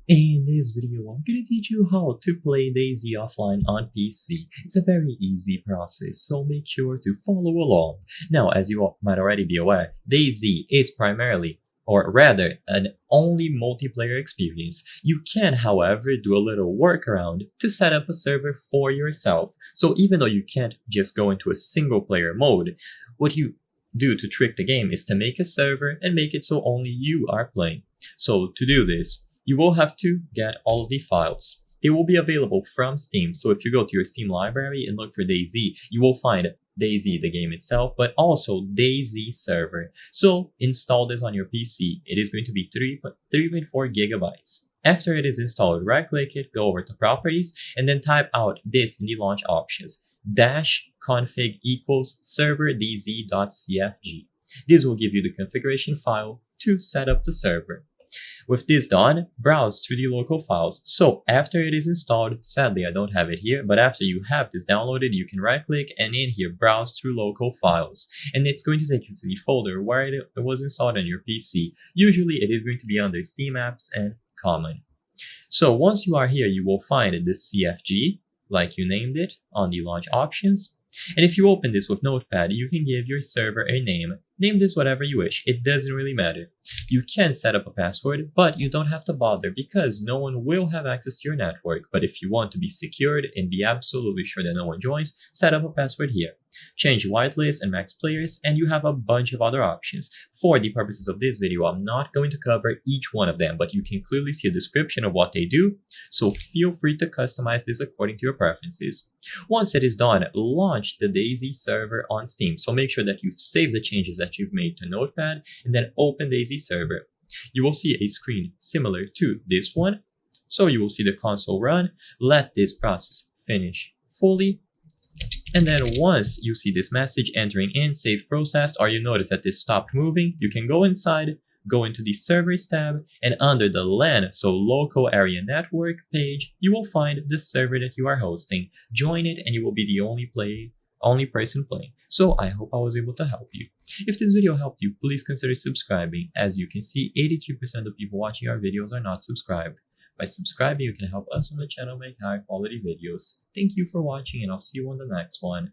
In this video, I'm going to teach you how to play DayZ offline on PC. It's a very easy process, so make sure to follow along. Now, as you might already be aware, DayZ is primarily, or rather, an only multiplayer experience. You can, however, do a little workaround to set up a server for yourself. So even though you can't just go into a single player mode, what you do to trick the game is to make a server and make it so only you are playing. So to do this, you will have to get all of the files. They will be available from Steam, so if you go to your Steam library and look for DayZ, you will find DayZ, the game itself, but also DayZ server. So install this on your PC. It is going to be 3.4 gigabytes. After it is installed, right-click it, go over to Properties, and then type out this in the launch options, -config equals serverdz.cfg. This will give you the configuration file to set up the server. With this done, browse through the local files. So after it is installed, sadly I don't have it here, but after you have this downloaded, you can right click and in here browse through local files. And it's going to take you to the folder where it was installed on your PC. Usually it is going to be under Steam Apps and Common. So once you are here, you will find this CFG, like you named it, on the launch options. And if you open this with Notepad, you can give your server a name. Name this whatever you wish, it doesn't really matter. You can set up a password, but you don't have to bother because no one will have access to your network. But if you want to be secured and be absolutely sure that no one joins, set up a password here. Change whitelist and max players, and you have a bunch of other options. For the purposes of this video, I'm not going to cover each one of them, but you can clearly see a description of what they do, so feel free to customize this according to your preferences. Once it is done, launch the DayZ server on Steam, so make sure that you've saved the changes that you've made to Notepad, and then open DayZ server. You will see a screen similar to this one, so you will see the console run. Let this process finish fully. And then once you see this message entering in save processed, or you notice that this stopped moving, you can go inside, go into the servers tab, and under the LAN, so local area network page, you will find the server that you are hosting. Join it and you will be the only person playing. So I hope I was able to help you. If this video helped you, please consider subscribing. As you can see, 83% of people watching our videos are not subscribed. By subscribing, you can help us on the channel make high quality videos. Thank you for watching and I'll see you on the next one.